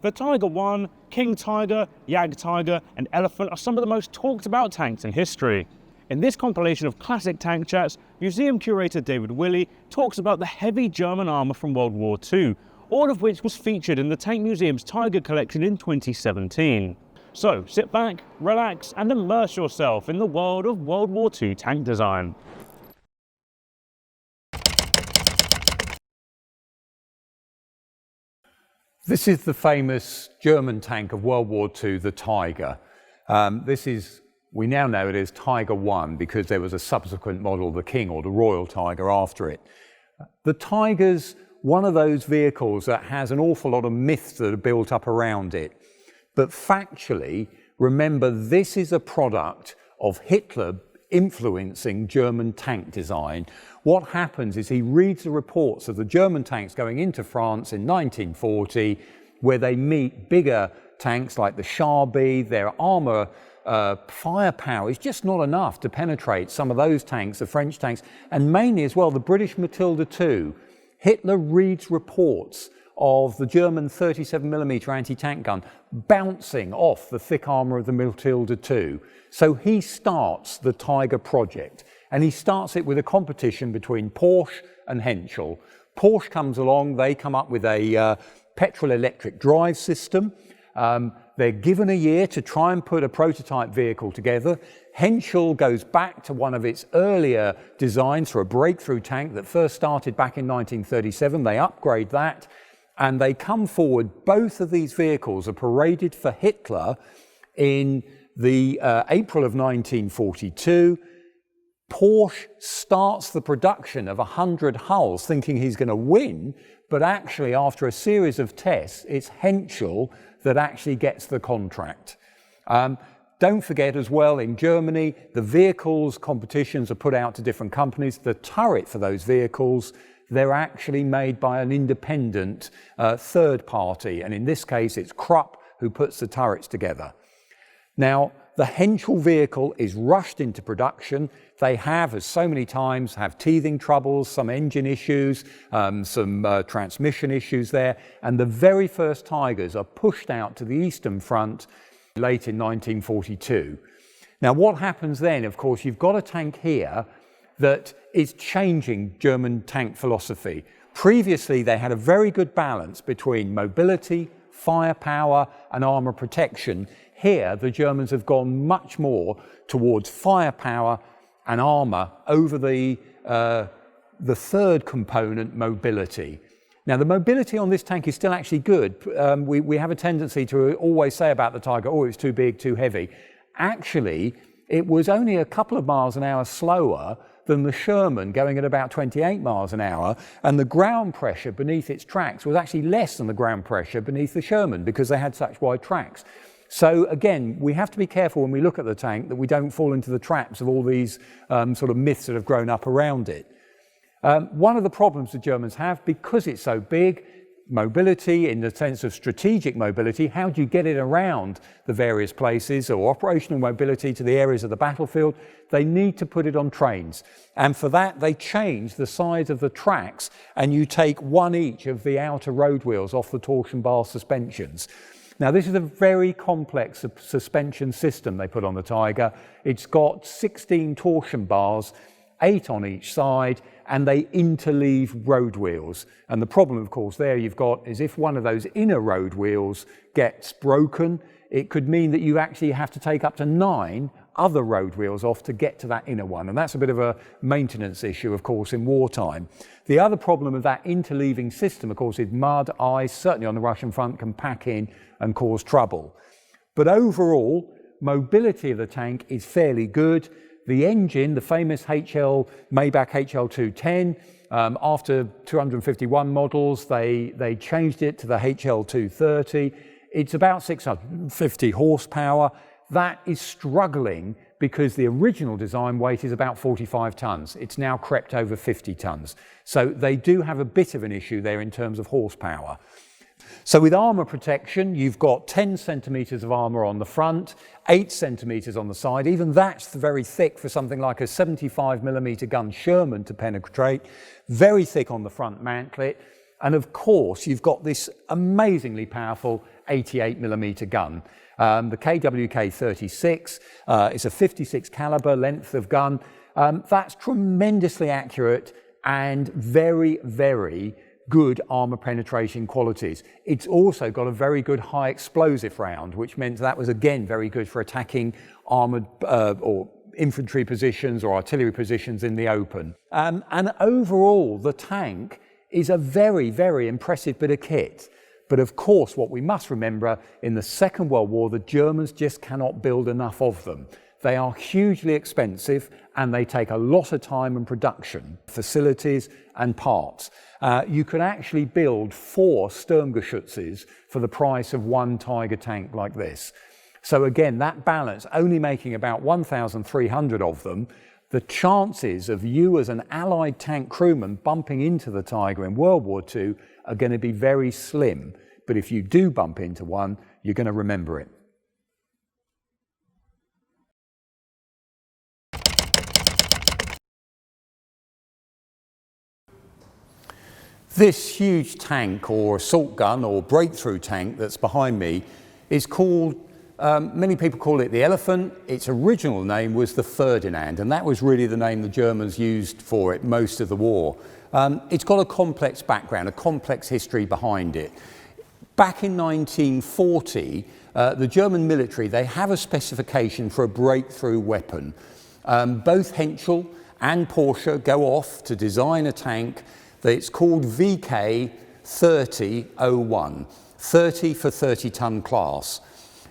The Tiger I, King Tiger, Jagdtiger and Elefant are some of the most talked about tanks in history. In this compilation of classic tank chats, museum curator David Willey talks about the heavy German armour from World War II, all of which was featured in the Tank Museum's Tiger collection in 2017. So sit back, relax and immerse yourself in the world of World War II tank design. This is the famous German tank of World War II, the Tiger. We now know it as Tiger I because there was a subsequent model, the King or the Royal Tiger, after it. The Tiger's one of those vehicles that has an awful lot of myths that are built up around it. But factually, remember, this is a product of Hitler influencing German tank design. What happens is he reads the reports of the German tanks going into France in 1940, where they meet bigger tanks like the Schabi. Their armour firepower is just not enough to penetrate some of those tanks, the French tanks, and mainly as well the British Matilda II. Hitler reads reports of the German 37mm anti-tank gun bouncing off the thick armour of the Matilda II. So he starts the Tiger project, and he starts it with a competition between Porsche and Henschel. Porsche comes along, they come up with a petrol-electric drive system. They're given a year to try and put a prototype vehicle together. Henschel goes back to one of its earlier designs for a breakthrough tank that first started back in 1937. They upgrade that, and they come forward. Both of these vehicles are paraded for Hitler in the April of 1942. Porsche starts the production of 100 hulls thinking he's going to win, but actually after a series of tests, it's Henschel that actually gets the contract. Don't forget as well, in Germany, the vehicles competitions are put out to different companies. The turret for those vehicles, they're actually made by an independent third party, and in this case it's Krupp who puts the turrets together. Now, the Henschel vehicle is rushed into production. They have, as so many times, have teething troubles, some engine issues, some transmission issues there, and the very first Tigers are pushed out to the Eastern Front late in 1942. Now, what happens then? Of course, you've got a tank here that is changing German tank philosophy. Previously, they had a very good balance between mobility, firepower, and armour protection. Here, the Germans have gone much more towards firepower and armour over the third component, mobility. Now, the mobility on this tank is still actually good. We have a tendency to always say about the Tiger, oh, it's too big, too heavy. Actually, it was only a couple of miles an hour slower than the Sherman, going at about 28 miles an hour, and the ground pressure beneath its tracks was actually less than the ground pressure beneath the Sherman because they had such wide tracks. So again, we have to be careful when we look at the tank that we don't fall into the traps of all these sort of myths that have grown up around it. One of the problems the Germans have, because it's so big, mobility in the sense of strategic mobility, how do you get it around the various places, or operational mobility to the areas of the battlefield? They need to put it on trains. And for that, they change the size of the tracks, and you take one each of the outer road wheels off the torsion bar suspensions. Now, this is a very complex suspension system they put on the Tiger. It's got 16 torsion bars, 8 on each side, and they interleave road wheels. And the problem, of course, there you've got is if one of those inner road wheels gets broken, it could mean that you actually have to take up to 9 other road wheels off to get to that inner one. And that's a bit of a maintenance issue, of course, in wartime. The other problem of that interleaving system, of course, is mud, ice, certainly on the Russian front, can pack in and cause trouble. But overall, mobility of the tank is fairly good. The engine, the famous Maybach HL210, after 251 models, they changed it to the HL230. It's about 650 horsepower. That is struggling because the original design weight is about 45 tons. It's now crept over 50 tons. So they do have a bit of an issue there in terms of horsepower. So with armour protection, you've got 10 centimetres of armour on the front, 8 centimetres on the side. Even that's very thick for something like a 75mm gun Sherman to penetrate. Very thick on the front mantlet. And of course, you've got this amazingly powerful 88mm gun. The KWK-36 is a 56 caliber length of gun. That's tremendously accurate and very, very good armor penetration qualities. It's also got a very good high explosive round, which meant that was again very good for attacking armored or infantry positions or artillery positions in the open. And overall, the tank is a very, very impressive bit of kit. But of course, what we must remember, in the Second World War, the Germans just cannot build enough of them. They are hugely expensive and they take a lot of time and production, facilities and parts. You could actually build 4 Sturmgeschützes for the price of 1 Tiger tank like this. So again, that balance, only making about 1,300 of them, the chances of you as an Allied tank crewman bumping into the Tiger in World War II are going to be very slim. But if you do bump into one, you're going to remember it. This huge tank or assault gun or breakthrough tank that's behind me is called, many people call it the Elefant. Its original name was the Ferdinand, and that was really the name the Germans used for it most of the war. It's got a complex background, a complex history behind it. Back in 1940, the German military, they have a specification for a breakthrough weapon. Both Henschel and Porsche go off to design a tank. It's called VK 3001, 30 for 30-ton class.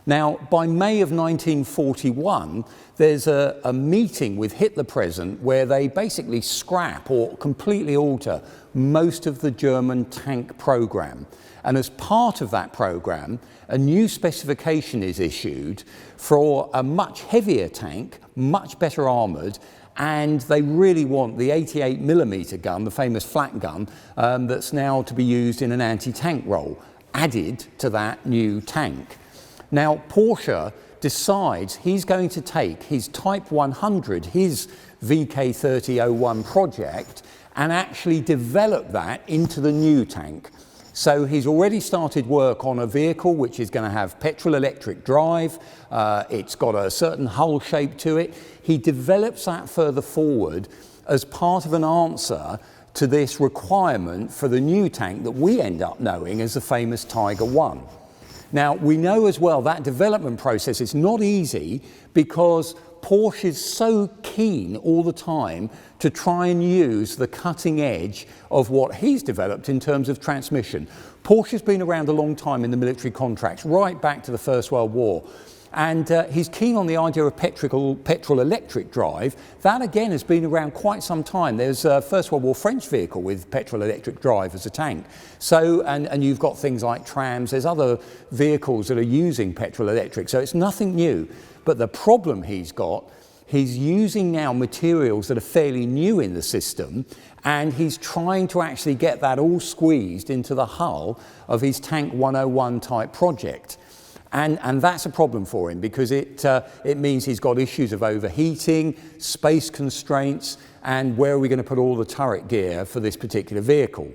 Now, by May of 1941, there's a meeting with Hitler present where they basically scrap or completely alter most of the German tank program. And as part of that program, a new specification is issued for a much heavier tank, much better armored, and they really want the 88mm gun, the famous flat gun, that's now to be used in an anti-tank role, added to that new tank. Now, Porsche decides he's going to take his Type 100, his VK3001 project, and actually develop that into the new tank. So he's already started work on a vehicle which is going to have petrol-electric drive. It's got a certain hull shape to it. He develops that further forward as part of an answer to this requirement for the new tank that we end up knowing as the famous Tiger I. Now, we know as well that development process is not easy because Porsche is so keen all the time to try and use the cutting edge of what he's developed in terms of transmission. Porsche's been around a long time in the military contracts, right back to the First World War. And he's keen on the idea of petrol-electric drive. That, again, has been around quite some time. There's a First World War French vehicle with petrol-electric drive as a tank. So, and you've got things like trams. There's other vehicles that are using petrol-electric. So it's nothing new. But the problem he's got, he's using now materials that are fairly new in the system, and he's trying to actually get that all squeezed into the hull of his Tank 101 type project. And that's a problem for him because it means he's got issues of overheating, space constraints, and where are we going to put all the turret gear for this particular vehicle.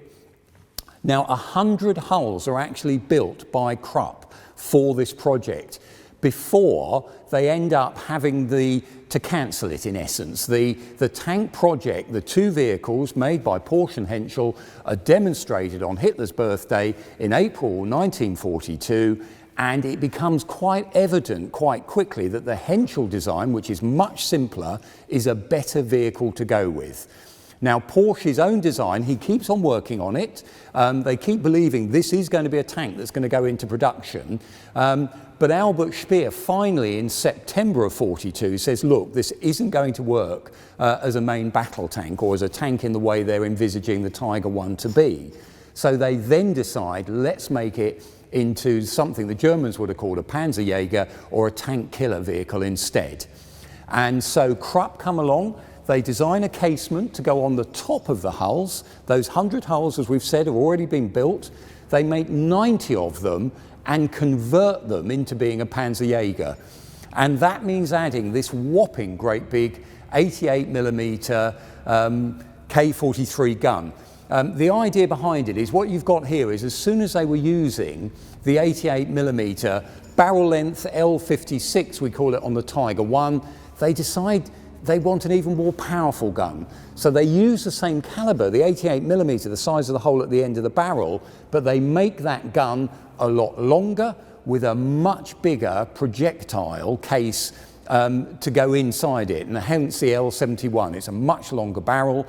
Now, 100 hulls are actually built by Krupp for this project before they end up having to cancel it, in essence. The tank project, the 2 vehicles made by Porsche and Henschel, are demonstrated on Hitler's birthday in April 1942, and it becomes quite evident quite quickly that the Henschel design, which is much simpler, is a better vehicle to go with. Now, Porsche's own design, he keeps on working on it. They keep believing this is going to be a tank that's going to go into production. But Albert Speer finally, in September of 42, says, look, this isn't going to work as a main battle tank or as a tank in the way they're envisaging the Tiger I to be. So they then decide, let's make it into something the Germans would have called a Panzerjäger or a tank killer vehicle instead. And so Krupp come along. They design a casement to go on the top of the hulls. Those 100 hulls, as we've said, have already been built. They make 90 of them and convert them into being a Panzerjäger. And that means adding this whopping great big 88mm K43 gun. The idea behind it is what you've got here is as soon as they were using the 88mm barrel length L56, we call it on the Tiger 1, they decide they want an even more powerful gun. So they use the same caliber, the 88mm, the size of the hole at the end of the barrel, but they make that gun a lot longer with a much bigger projectile case to go inside it, and hence the L71. It's a much longer barrel.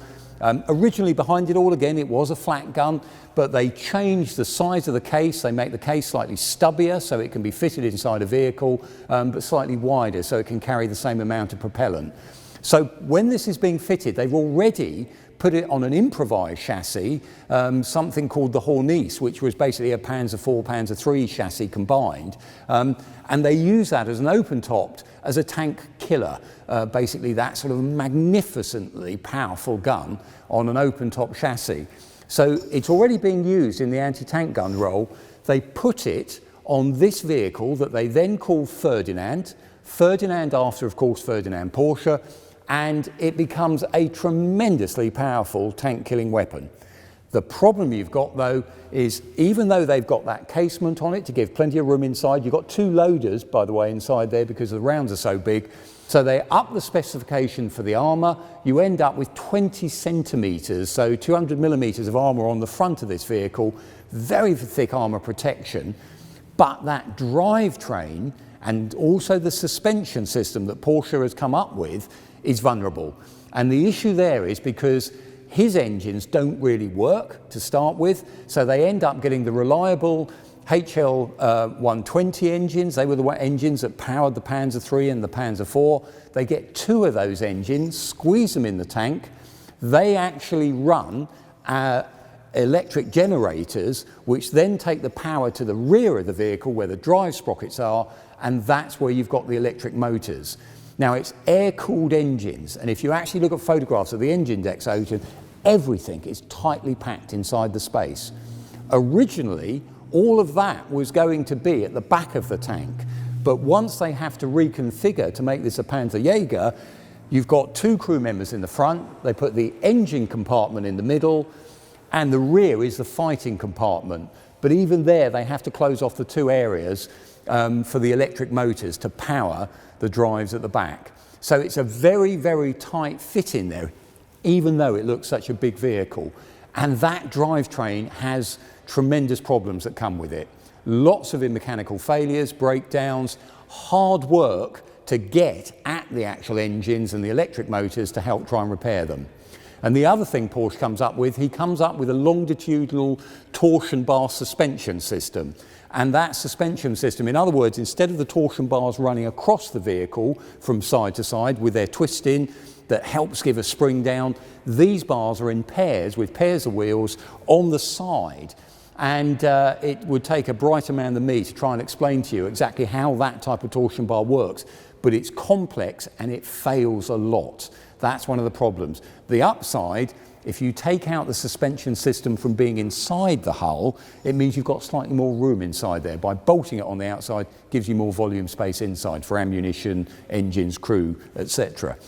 Originally behind it all, again, it was a flat gun, but they changed the size of the case. They make the case slightly stubbier so it can be fitted inside a vehicle, but slightly wider so it can carry the same amount of propellant. So when this is being fitted, they've already put it on an improvised chassis, something called the Hornice, which was basically a Panzer IV, Panzer III chassis combined. And they use that as an open-topped, as a tank killer. Basically that sort of magnificently powerful gun on an open-top chassis. So it's already being used in the anti-tank gun role. They put it on this vehicle that they then call Ferdinand. Ferdinand after, of course, Ferdinand Porsche. And it becomes a tremendously powerful tank-killing weapon. The problem you've got, though, is even though they've got that casement on it to give plenty of room inside, you've got two loaders, by the way, inside there because the rounds are so big. So they up the specification for the armour. You end up with 20 centimetres, so 200mm of armour on the front of this vehicle, very thick armour protection. But that drivetrain and also the suspension system that Porsche has come up with is vulnerable. And the issue there is because his engines don't really work to start with, so they end up getting the reliable HL 120 engines. They were the engines that powered the Panzer III and the Panzer IV. They get two of those engines, squeeze them in the tank. They actually run electric generators, which then take the power to the rear of the vehicle where the drive sprockets are, and that's where you've got the electric motors. Now, it's air-cooled engines, and if you actually look at photographs of the engine decks, everything is tightly packed inside the space. Originally, all of that was going to be at the back of the tank, but once they have to reconfigure to make this a Panzerjäger, you've got two crew members in the front, they put the engine compartment in the middle, and the rear is the fighting compartment. But even there, they have to close off the two areas for the electric motors to power the drives at the back. So it's a very, very tight fit in there, even though it looks such a big vehicle. And that drivetrain has tremendous problems that come with it. Lots of mechanical failures, breakdowns, hard work to get at the actual engines and the electric motors to help try and repair them. And the other thing Porsche comes up with, he comes up with a longitudinal torsion bar suspension system. And that suspension system, in other words, instead of the torsion bars running across the vehicle from side to side with their twist in that helps give a spring down, these bars are in pairs with pairs of wheels on the side. And it would take a brighter man than me to try and explain to you exactly how that type of torsion bar works. But it's complex and it fails a lot. That's one of the problems. The upside, if you take out the suspension system from being inside the hull, it means you've got slightly more room inside there. By bolting it on the outside, gives you more volume space inside for ammunition, engines, crew, etc.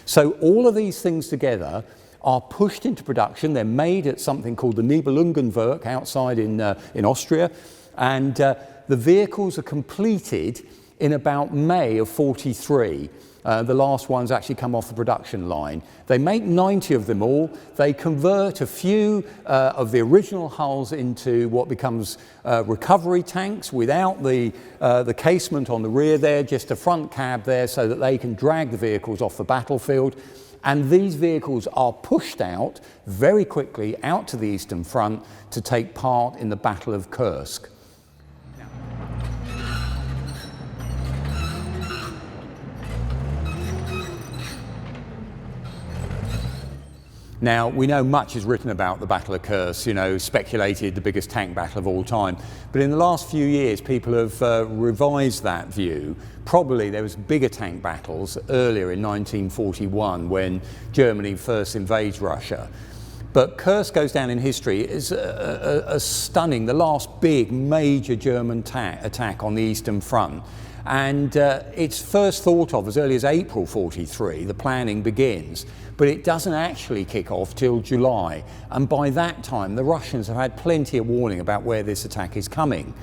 So all of these things together are pushed into production. They're made at something called the Nibelungenwerk outside in Austria. And the vehicles are completed in about May of 43. The last ones actually come off the production line. They make 90 of them all. They convert a few of the original hulls into what becomes recovery tanks without the casement on the rear there, just a front cab there so that they can drag the vehicles off the battlefield. And these vehicles are pushed out very quickly out to the Eastern Front to take part in the Battle of Kursk. Now, we know much is written about the Battle of Kursk, speculated the biggest tank battle of all time. But in the last few years, people have revised that view. Probably there was bigger tank battles earlier in 1941 when Germany first invades Russia. But Kursk goes down in history as a stunning, the last big major German attack on the Eastern Front. And it's first thought of as early as April 43, the planning begins, but it doesn't actually kick off till July. And by that time, the Russians have had plenty of warning about where this attack is coming.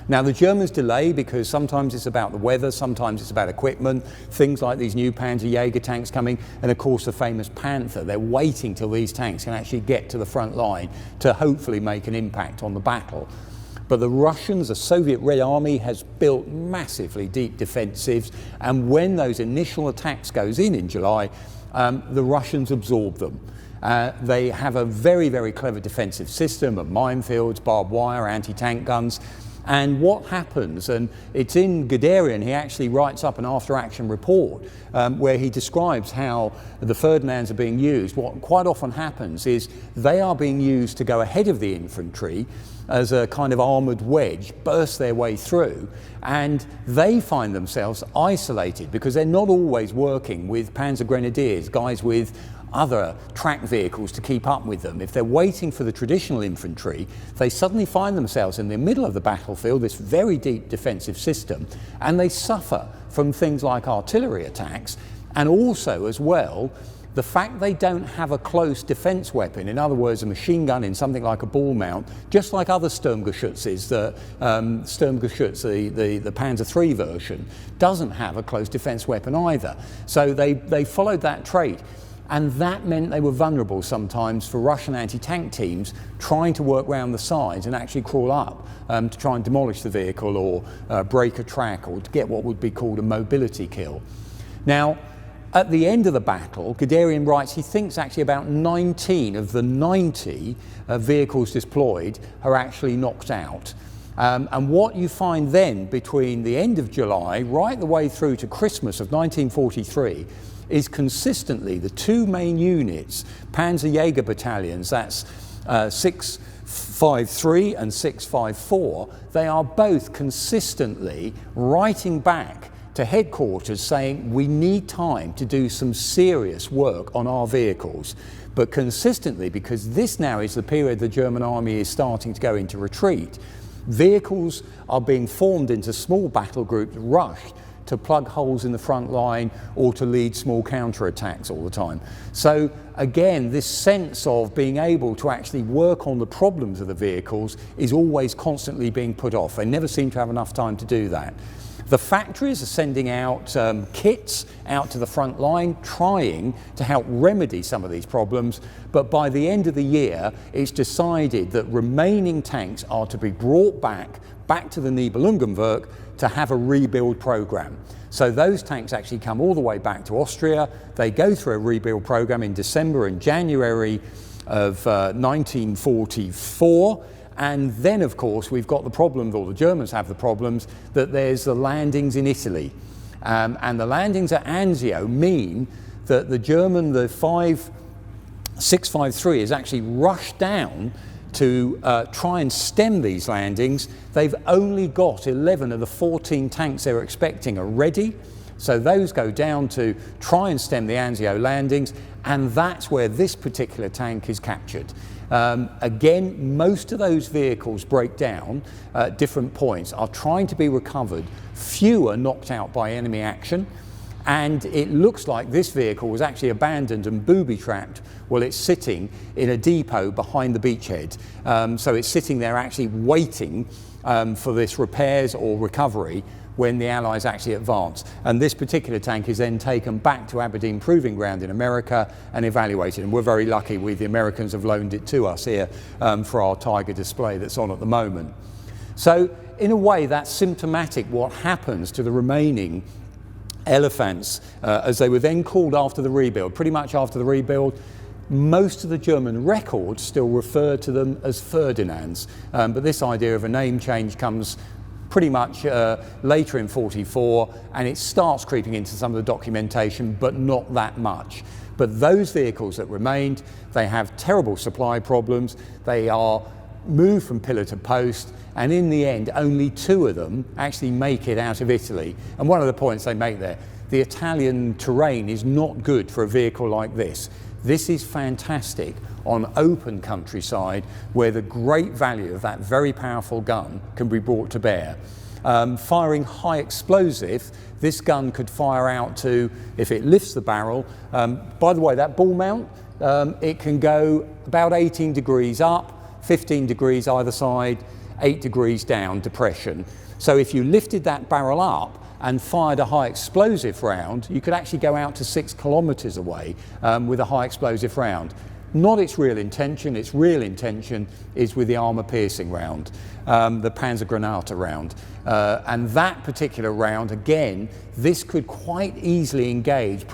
Now, the Germans delay because sometimes it's about the weather, sometimes it's about equipment, things like these new Panzer Jaeger tanks coming, and of course the famous Panther. They're waiting till these tanks can actually get to the front line to hopefully make an impact on the battle. But the Russians, the Soviet Red Army, has built massively deep defensives, and when those initial attacks goes in July, the Russians absorb them. They have a very, very clever defensive system of minefields, barbed wire, anti-tank guns. And what happens, and it's in Guderian, he actually writes up an after-action report where he describes how the Ferdinands are being used. What quite often happens is they are being used to go ahead of the infantry as a kind of armoured wedge, burst their way through, and they find themselves isolated because they're not always working with Panzer Grenadiers, guys with other track vehicles to keep up with them. If they're waiting for the traditional infantry, they suddenly find themselves in the middle of the battlefield, this very deep defensive system, and they suffer from things like artillery attacks, and also as well the fact they don't have a close defense weapon, in other words a machine gun in something like a ball mount, just like other Sturmgeschützes, the Sturmgeschütz, the Panzer III version, doesn't have a close defense weapon either. So they followed that trait. And that meant they were vulnerable sometimes for Russian anti-tank teams trying to work around the sides and actually crawl up to try and demolish the vehicle or break a track or to get what would be called a mobility kill. Now, at the end of the battle, Guderian writes he thinks actually about 19 of the 90 vehicles deployed are actually knocked out. And what you find then between the end of July right the way through to Christmas of 1943 is consistently the two main units, Panzer Jaeger battalions, that's 653 and 654, they are both consistently writing back to headquarters saying we need time to do some serious work on our vehicles. But consistently, because this now is the period the German army is starting to go into retreat, vehicles are being formed into small battle groups, rushed to plug holes in the front line or to lead small counterattacks all the time. So again, this sense of being able to actually work on the problems of the vehicles is always constantly being put off. They never seem to have enough time to do that. The factories are sending out kits out to the front line, trying to help remedy some of these problems, but by the end of the year, it's decided that remaining tanks are to be brought back to the Nibelungenwerk to have a rebuild program. So those tanks actually come all the way back to Austria. They go through a rebuild program in December and January of 1944. And then, of course, we've got the problem, or the Germans have the problems, that there's the landings in Italy. And the landings at Anzio mean that the German, the 653, is actually rushed down to try and stem these landings. They've only got 11 of the 14 tanks they were expecting are ready. So those go down to try and stem the Anzio landings, and that's where this particular tank is captured. Again, most of those vehicles break down at different points, are trying to be recovered. Few are knocked out by enemy action. And it looks like this vehicle was actually abandoned and booby-trapped while it's sitting in a depot behind the beachhead. So it's sitting there actually waiting for this repairs or recovery when the Allies actually advance. And this particular tank is then taken back to Aberdeen Proving Ground in America and evaluated. And we're very lucky the Americans have loaned it to us here for our Tiger display that's on at the moment. So in a way, that's symptomatic what happens to the remaining Elefants as they were then called after the rebuild. Pretty much after the rebuild, most of the German records still refer to them as Ferdinands, but this idea of a name change comes pretty much later in 44, and it starts creeping into some of the documentation, but not that much. But those vehicles that remained, they have terrible supply problems. They are moved from pillar to post, and in the end only 2 of them actually make it out of Italy. And one of the points they make there, the Italian terrain is not good for a vehicle like this. This is fantastic on open countryside where the great value of that very powerful gun can be brought to bear. Firing high explosive, this gun could fire out to, if it lifts the barrel, by the way, that ball mount, it can go about 18 degrees up, 15 degrees either side, 8 degrees down, depression. So if you lifted that barrel up and fired a high explosive round, you could actually go out to 6 kilometers away with a high explosive round. Not its real intention is with the armor piercing round, the Panzergranate round. And that particular round, again, this could quite easily engage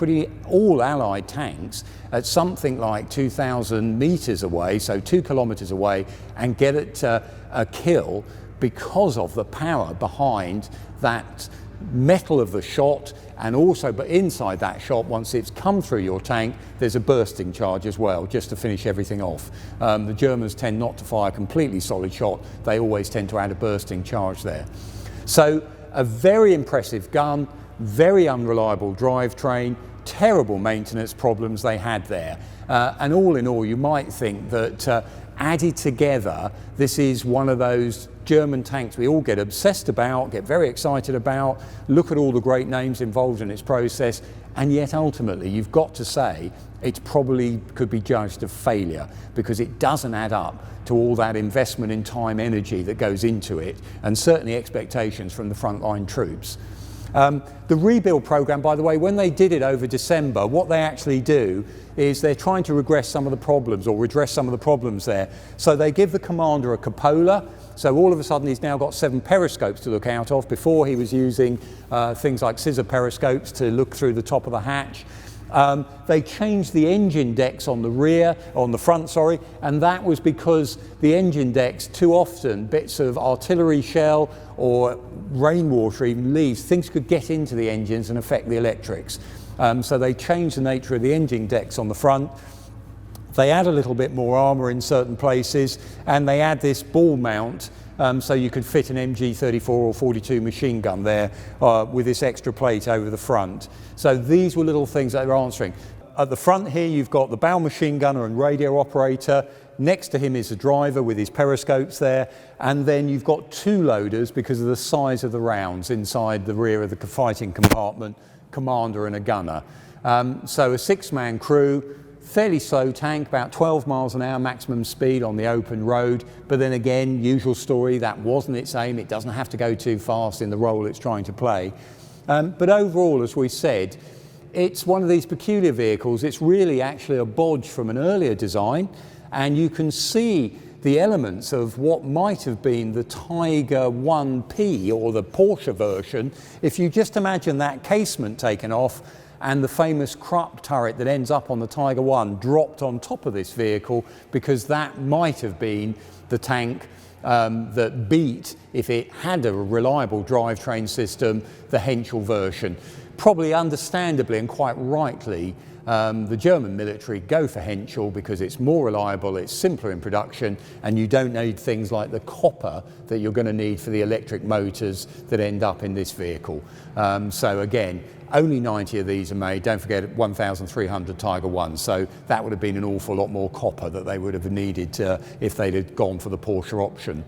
all Allied tanks at something like 2,000 meters away, so 2 kilometers away, and get it a kill because of the power behind that metal of the shot, and also, but inside that shot, once it's come through your tank, there's a bursting charge as well, just to finish everything off. The Germans tend not to fire a completely solid shot, they always tend to add a bursting charge there. So a very impressive gun, very unreliable drivetrain, terrible maintenance problems they had there. And all in all, you might think that added together, this is one of those German tanks we all get obsessed about, get very excited about, look at all the great names involved in its process, and yet ultimately you've got to say it probably could be judged a failure because it doesn't add up to all that investment in time, energy that goes into it, and certainly expectations from the frontline troops. The rebuild program, by the way, when they did it over December, what they actually do is they're trying to redress some of the problems there. So they give the commander a cupola, so all of a sudden he's now got 7 periscopes to look out of. Before he was using things like scissor periscopes to look through the top of the hatch. They changed the engine decks on the front, and that was because the engine decks, too often bits of artillery shell or rainwater even leaves, things could get into the engines and affect the electrics. So they changed the nature of the engine decks on the front. They add a little bit more armour in certain places, and they add this ball mount so you could fit an MG34 or 42 machine gun there with this extra plate over the front. So these were little things that they're answering. At the front here you've got the bow machine gunner and radio operator. Next to him is the driver with his periscopes there, and then you've got 2 loaders because of the size of the rounds inside the rear of the fighting compartment, commander and a gunner. So a 6-man crew, fairly slow tank, about 12 miles an hour maximum speed on the open road, but then again, usual story, that wasn't its aim, it doesn't have to go too fast in the role it's trying to play. But overall, as we said, it's one of these peculiar vehicles. It's really actually a bodge from an earlier design, and you can see the elements of what might have been the Tiger 1P or the Porsche version. If you just imagine that casement taken off and the famous Krupp turret that ends up on the Tiger 1 dropped on top of this vehicle, because that might have been the tank that beat, if it had a reliable drivetrain system, the Henschel version. Probably understandably and quite rightly, the German military go for Henschel because it's more reliable, it's simpler in production, and you don't need things like the copper that you're going to need for the electric motors that end up in this vehicle. So again, only 90 of these are made. Don't forget 1,300 Tiger 1s, so that would have been an awful lot more copper that they would have needed if they'd have gone for the Porsche option.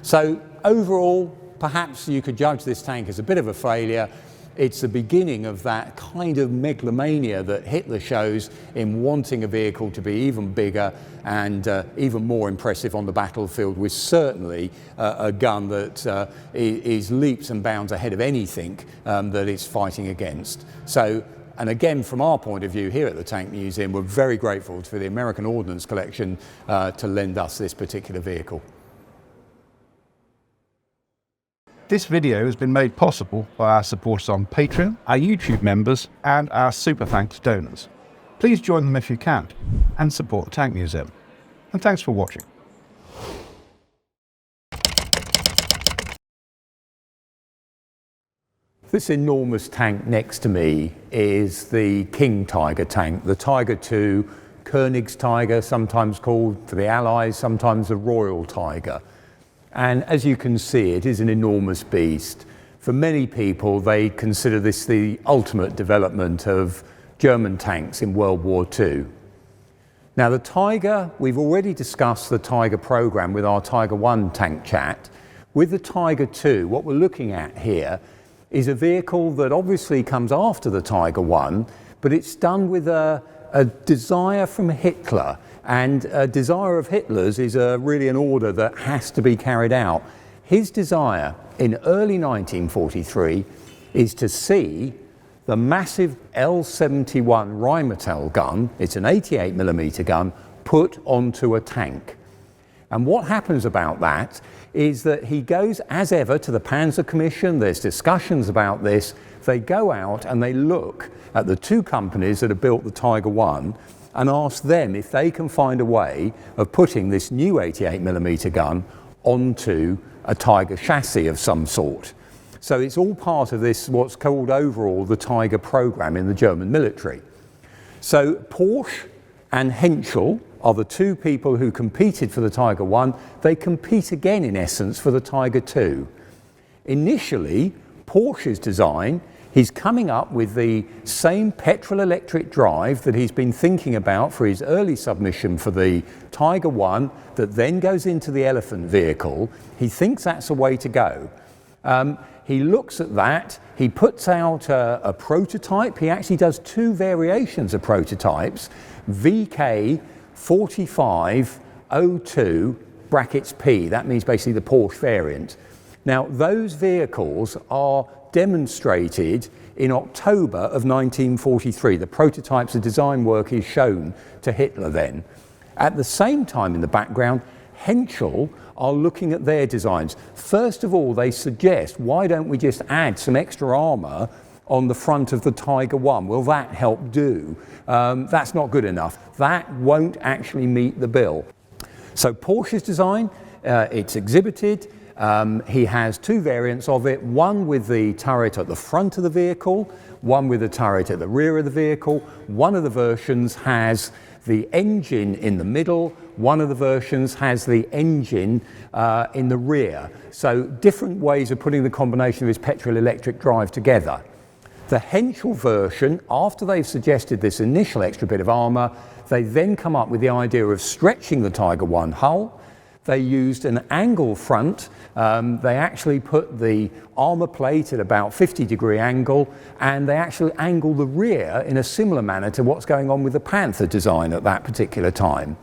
So overall, perhaps you could judge this tank as a bit of a failure. It's the beginning of that kind of megalomania that Hitler shows in wanting a vehicle to be even bigger and even more impressive on the battlefield, with certainly a gun that is leaps and bounds ahead of anything that it's fighting against. So, and again, from our point of view here at the Tank Museum, we're very grateful for the American Ordnance Collection to lend us this particular vehicle. This video has been made possible by our supporters on Patreon, our YouTube members, and our super thanks donors. Please join them if you can, and support the Tank Museum. And thanks for watching. This enormous tank next to me is the King Tiger tank, the Tiger II, Königstiger, sometimes called for the Allies, sometimes the Royal Tiger. And as you can see, it is an enormous beast. For many people, they consider this the ultimate development of German tanks in World War II. Now the Tiger, we've already discussed the Tiger program with our Tiger 1 tank chat. With the Tiger 2, what we're looking at here is a vehicle that obviously comes after the Tiger 1, but it's done with a desire from Hitler, and a desire of Hitler's is really an order that has to be carried out. His desire in early 1943 is to see the massive L-71 Rheinmetall gun, it's an 88mm gun, put onto a tank. And what happens about that is that he goes, as ever, to the Panzer Commission. There's discussions about this. They go out and they look at the two companies that have built the Tiger 1 and ask them if they can find a way of putting this new 88mm gun onto a Tiger chassis of some sort. So it's all part of this, what's called overall the Tiger program in the German military. So Porsche and Henschel are the two people who competed for the Tiger 1. They compete again, in essence, for the Tiger 2. Initially, Porsche's design, he's coming up with the same petrol-electric drive that he's been thinking about for his early submission for the Tiger 1 that then goes into the Elefant vehicle. He thinks that's the way to go. He looks at that, he puts out a prototype. He actually does two variations of prototypes, VK4502 brackets P, that means basically the Porsche variant. Now those vehicles are demonstrated in October of 1943. The prototypes of design work is shown to Hitler then. At the same time in the background, Henschel are looking at their designs. First of all, they suggest, why don't we just add some extra armour on the front of the Tiger 1? Will that help do? That's not good enough. That won't actually meet the bill. So Porsche's design, it's exhibited. He has two variants of it, one with the turret at the front of the vehicle, one with the turret at the rear of the vehicle. One of the versions has the engine in the middle, one of the versions has the engine in the rear. So different ways of putting the combination of his petrol-electric drive together. The Henschel version, after they've suggested this initial extra bit of armour, they then come up with the idea of stretching the Tiger 1 hull. They used an angle front. They actually put the armour plate at about 50-degree angle, and they actually angle the rear in a similar manner to what's going on with the Panther design at that particular time.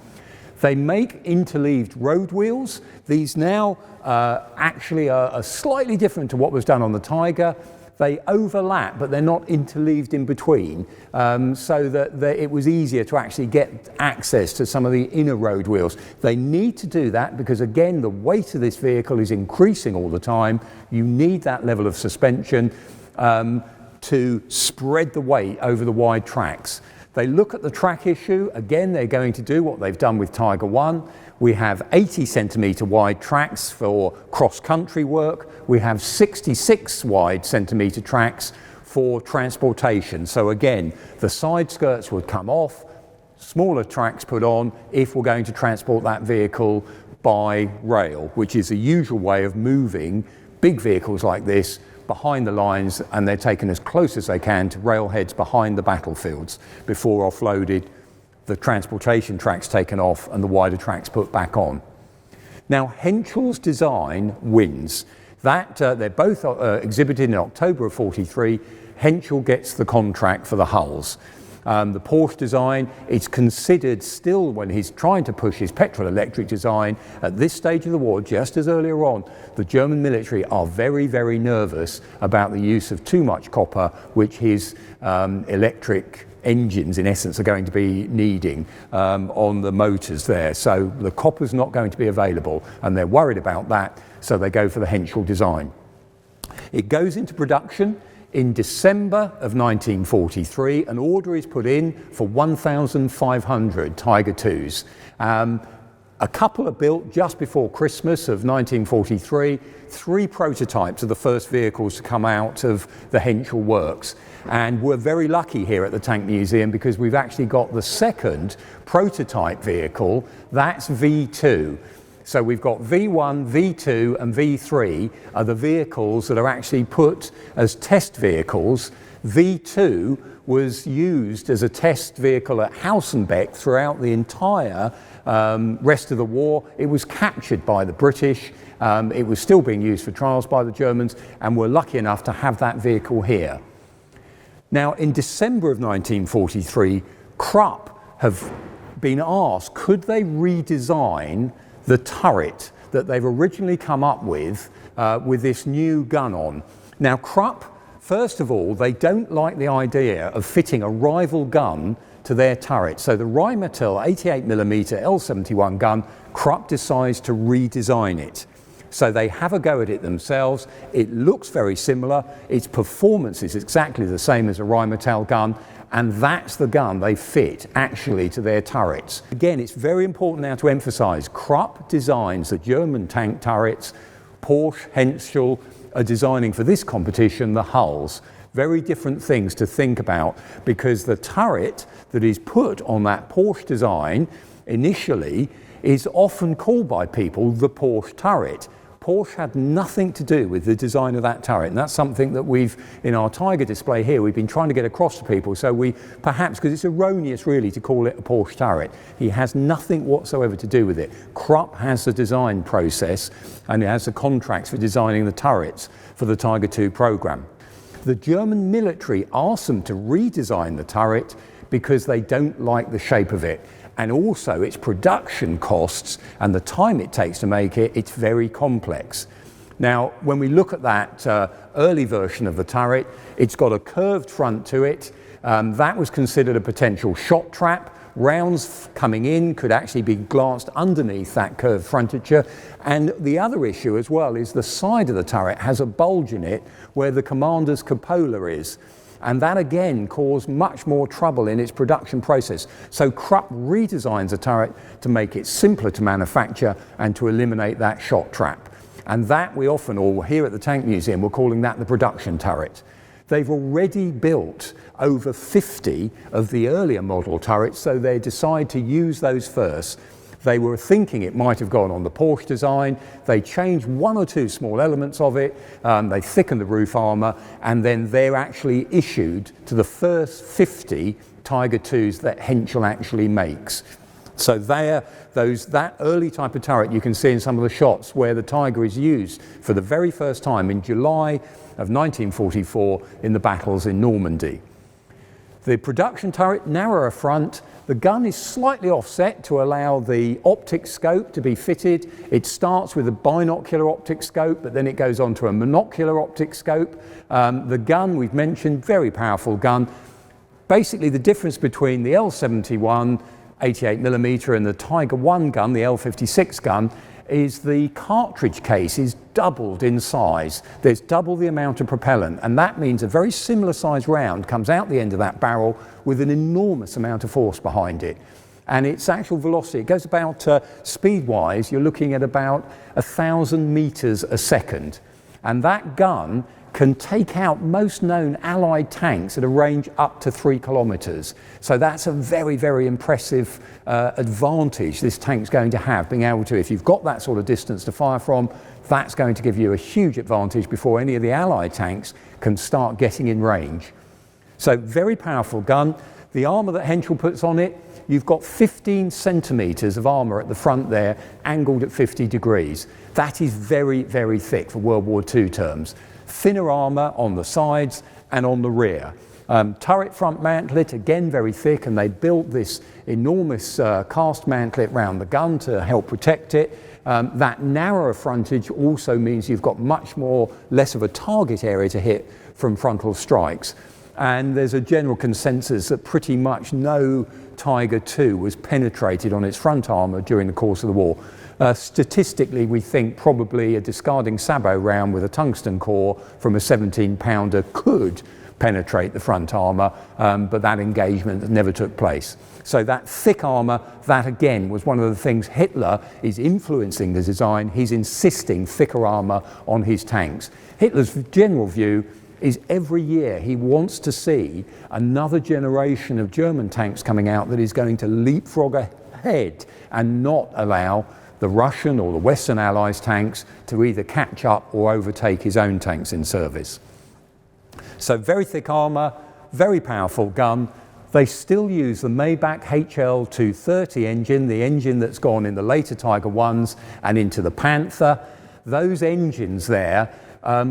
They make interleaved road wheels. These now actually are slightly different to what was done on the Tiger. They overlap, but they're not interleaved in between, so that it was easier to actually get access to some of the inner road wheels. They need to do that because, again, the weight of this vehicle is increasing all the time. You need that level of suspension to spread the weight over the wide tracks. They look at the track issue. Again, they're going to do what they've done with Tiger 1. We have 80-centimetre wide tracks for cross-country work. We have 66 wide centimetre tracks for transportation. So again, the side skirts would come off, smaller tracks put on if we're going to transport that vehicle by rail, which is the usual way of moving big vehicles like this behind the lines, and they're taken as close as they can to railheads behind the battlefields before offloaded, the transportation tracks taken off and the wider tracks put back on. Now Henschel's design wins. That they're both exhibited in October of 43. Henschel gets the contract for the hulls. The Porsche design, it's considered still, when he's trying to push his petrol-electric design at this stage of the war, just as earlier on, the German military are very, very nervous about the use of too much copper, which his electric engines, in essence, are going to be needing on the motors there. So the copper's not going to be available, and they're worried about that, so they go for the Henschel design. It goes into production in December of 1943. An order is put in for 1,500 Tiger IIs. A couple are built just before Christmas of 1943. 3 prototypes of the first vehicles to come out of the Henschel works. And we're very lucky here at the Tank Museum because we've actually got the second prototype vehicle. That's V2. So we've got V1, V2 and V3 are the vehicles that are actually put as test vehicles. V2 was used as a test vehicle at Hausenbeck throughout the entire rest of the war. It was captured by the British. It was still being used for trials by the Germans, and we're lucky enough to have that vehicle here. Now, in December of 1943, Krupp have been asked, could they redesign the turret that they've originally come up with this new gun on. Now, Krupp, first of all, they don't like the idea of fitting a rival gun to their turret. So the Rheinmetall 88mm L71 gun, Krupp decides to redesign it. So they have a go at it themselves. It looks very similar. Its performance is exactly the same as a Rheinmetall gun, and that's the gun they fit actually to their turrets. Again, it's very important now to emphasize, Krupp designs the German tank turrets. Porsche, Henschel are designing for this competition the hulls. Very different things to think about, because the turret that is put on that Porsche design initially is often called by people the Porsche turret. Porsche had nothing to do with the design of that turret, and that's something that we've, in our Tiger display here, we've been trying to get across to people. So we perhaps, because it's erroneous really to call it a Porsche turret, he has nothing whatsoever to do with it. Krupp has the design process, and it has the contracts for designing the turrets for the Tiger II program. The German military asked them to redesign the turret because they don't like the shape of it. And also its production costs and the time it takes to make it, it's very complex. Now, when we look at that early version of the turret, it's got a curved front to it. That was considered a potential shot trap. Rounds coming in could actually be glanced underneath that curved frontature. And the other issue as well is the side of the turret has a bulge in it where the commander's cupola is. And that again caused much more trouble in its production process. So Krupp redesigns the turret to make it simpler to manufacture and to eliminate that shot trap. And that we often, or here at the Tank Museum, we're calling that the production turret. They've already built over 50 of the earlier model turrets, so they decide to use those first. They were thinking it might have gone on the Porsche design. They changed one or two small elements of it. They thickened the roof armour, and then they're actually issued to the first 50 Tiger IIs that Henschel actually makes. So that early type of turret you can see in some of the shots where the Tiger is used for the very first time in July of 1944 in the battles in Normandy. The production turret, narrower front. The gun is slightly offset to allow the optic scope to be fitted. It starts with a binocular optic scope, but then it goes on to a monocular optic scope. The gun, we've mentioned, very powerful gun. Basically, the difference between the L71 88mm and the Tiger I gun, the L56 gun, is the cartridge case is doubled in size. There's double the amount of propellant, and that means a very similar size round comes out the end of that barrel with an enormous amount of force behind it. And its actual velocity, it goes about, speed-wise, you're looking at about 1,000 meters a second. And that gun can take out most known Allied tanks at a range up to 3 kilometers. So that's a very, very impressive advantage this tank's going to have, being able to, if you've got that sort of distance to fire from, that's going to give you a huge advantage before any of the Allied tanks can start getting in range. So very powerful gun. The armour that Henschel puts on it, you've got 15 centimetres of armour at the front there, angled at 50 degrees. That is very, very thick for World War II terms. Thinner armour on the sides and on the rear. Turret front mantlet, again very thick, and they built this enormous cast mantlet round the gun to help protect it. That narrower frontage also means you've got much less of a target area to hit from frontal strikes. And there's a general consensus that pretty much no Tiger II was penetrated on its front armour during the course of the war. Statistically, we think probably a discarding sabot round with a tungsten core from a 17-pounder could penetrate the front armour, but that engagement never took place. So that thick armour, that again was one of the things Hitler is influencing the design. He's insisting thicker armour on his tanks. Hitler's general view is every year he wants to see another generation of German tanks coming out that is going to leapfrog ahead and not allow the Russian or the Western Allies tanks to either catch up or overtake his own tanks in service. So very thick armour, very powerful gun. They still use the Maybach HL230 engine, the engine that's gone in the later Tiger 1s and into the Panther. Those engines there,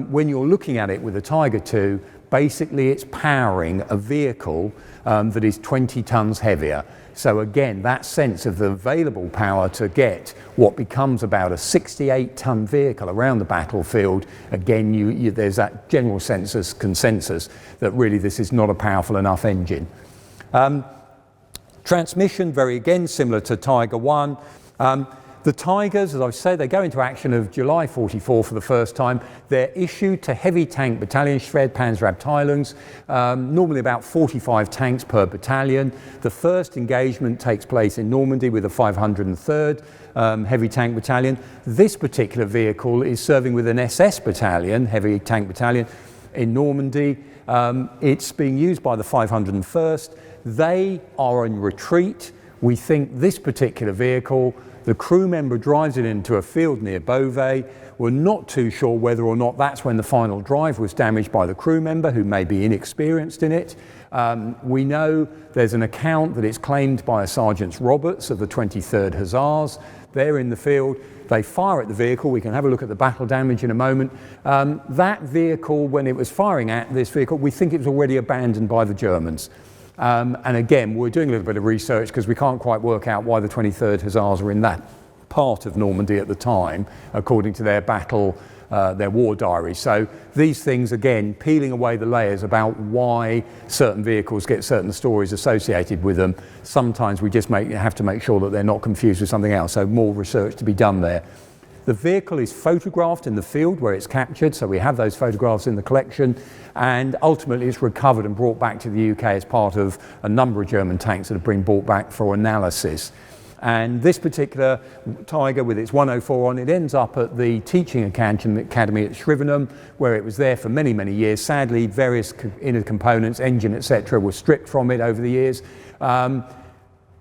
when you're looking at it with the Tiger II, basically it's powering a vehicle that is 20 tons heavier. So again, that sense of the available power to get what becomes about a 68-ton vehicle around the battlefield, again, there's that general consensus that really this is not a powerful enough engine. Transmission, again, similar to Tiger 1. The Tigers, as I say, they go into action of July 44 for the first time. They're issued to heavy tank battalion, Schwerpanzerabteilungs, normally about 45 tanks per battalion. The first engagement takes place in Normandy with the 503rd Heavy Tank Battalion. This particular vehicle is serving with an SS battalion, Heavy Tank Battalion, in Normandy. It's being used by the 501st. They are in retreat. We think this particular vehicle, the crew member drives it into a field near Beauvais. We're not too sure whether or not that's when the final drive was damaged by the crew member, who may be inexperienced in it. We know there's an account that it's claimed by a Sergeant Roberts of the 23rd Hussars. They're in the field. They fire at the vehicle. We can have a look at the battle damage in a moment. That vehicle, when it was firing at this vehicle, we think it was already abandoned by the Germans. And again, we're doing a little bit of research because we can't quite work out why the 23rd Hussars were in that part of Normandy at the time, according to their their war diary. So these things, again, peeling away the layers about why certain vehicles get certain stories associated with them. Sometimes we just have to make sure that they're not confused with something else, so more research to be done there. The vehicle is photographed in the field where it's captured, so we have those photographs in the collection, and ultimately it's recovered and brought back to the UK as part of a number of German tanks that have been brought back for analysis. And this particular Tiger with its 104 on, it ends up at the Teaching Academy at Shrivenham, where it was there for many, many years. Sadly, various inner components, engine, etc., were stripped from it over the years.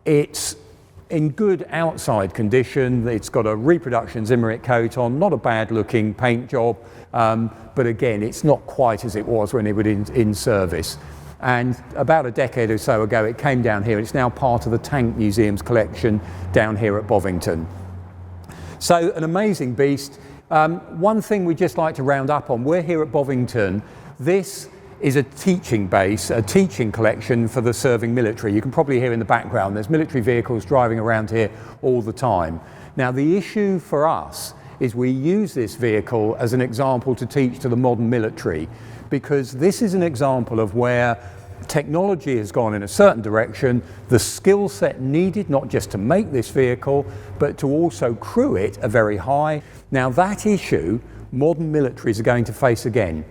It's in good outside condition. It's got a reproduction Zimmerit coat on, not a bad looking paint job, but again, it's not quite as it was when it was in service. And about a decade or so ago, it came down here. It's now part of the Tank Museum's collection down here at Bovington. So an amazing beast. One thing we'd just like to round up on, we're here at Bovington. This is a teaching base, a teaching collection for the serving military. You can probably hear in the background, there's military vehicles driving around here all the time. Now, the issue for us is we use this vehicle as an example to teach to the modern military, because this is an example of where technology has gone in a certain direction, the skill set needed not just to make this vehicle, but to also crew it are very high. Now, that issue, modern militaries are going to face again.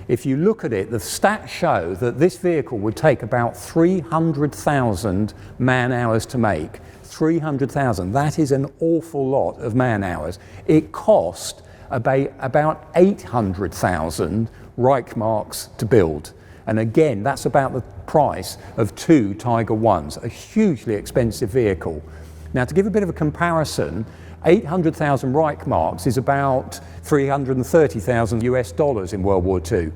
If you look at it, the stats show that this vehicle would take about 300,000 man-hours to make. 300,000, that is an awful lot of man-hours. It cost about 800,000 Reichsmarks to build. And again, that's about the price of 2 Tiger 1s, a hugely expensive vehicle. Now, to give a bit of a comparison, 800,000 Reichsmarks is about 330,000 US dollars in World War II.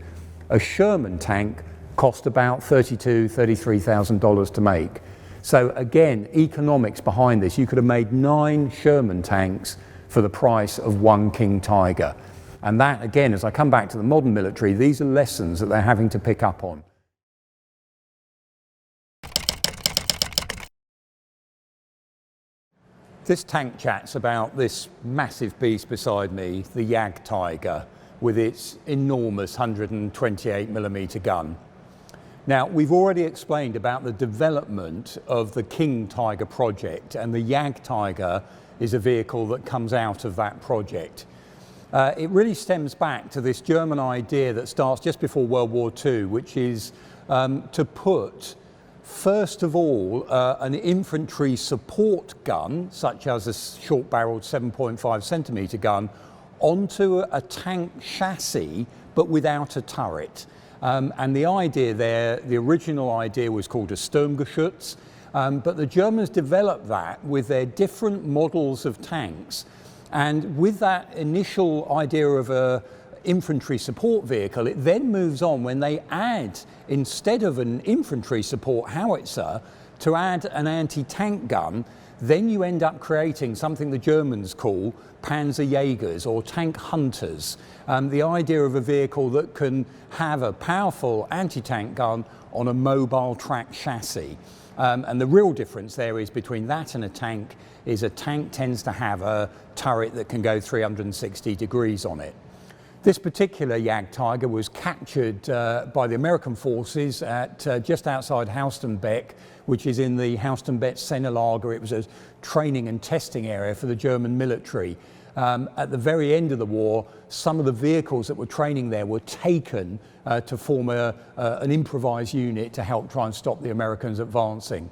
A Sherman tank cost about $32,000, $33,000 to make. So again, economics behind this. You could have made 9 Sherman tanks for the price of 1 King Tiger. And that, again, as I come back to the modern military, these are lessons that they're having to pick up on. This tank chat's about this massive beast beside me, the Jagdtiger, with its enormous 128mm gun. Now, we've already explained about the development of the King Tiger project, and the Jagdtiger is a vehicle that comes out of that project. It really stems back to this German idea that starts just before World War II, which is to put, first of all, an infantry support gun, such as a short-barreled 7.5 centimetre gun, onto a tank chassis, but without a turret. And the idea there, the original idea was called a Sturmgeschütz, But the Germans developed that with their different models of tanks. And with that initial idea of a infantry support vehicle, it then moves on when they add, instead of an infantry support howitzer, to add an anti-tank gun. Then you end up creating something the Germans call Panzerjägers, or tank hunters. The idea of a vehicle that can have a powerful anti-tank gun on a mobile track chassis. And the real difference there is between that and a tank tends to have a turret that can go 360 degrees on it. This particular Jagdtiger was captured by the American forces at just outside Haustenbeck, which is in the Haustenbeck-Sennelager. It was a training and testing area for the German military. At the very end of the war, some of the vehicles that were training there were taken to form an improvised unit to help try and stop the Americans advancing.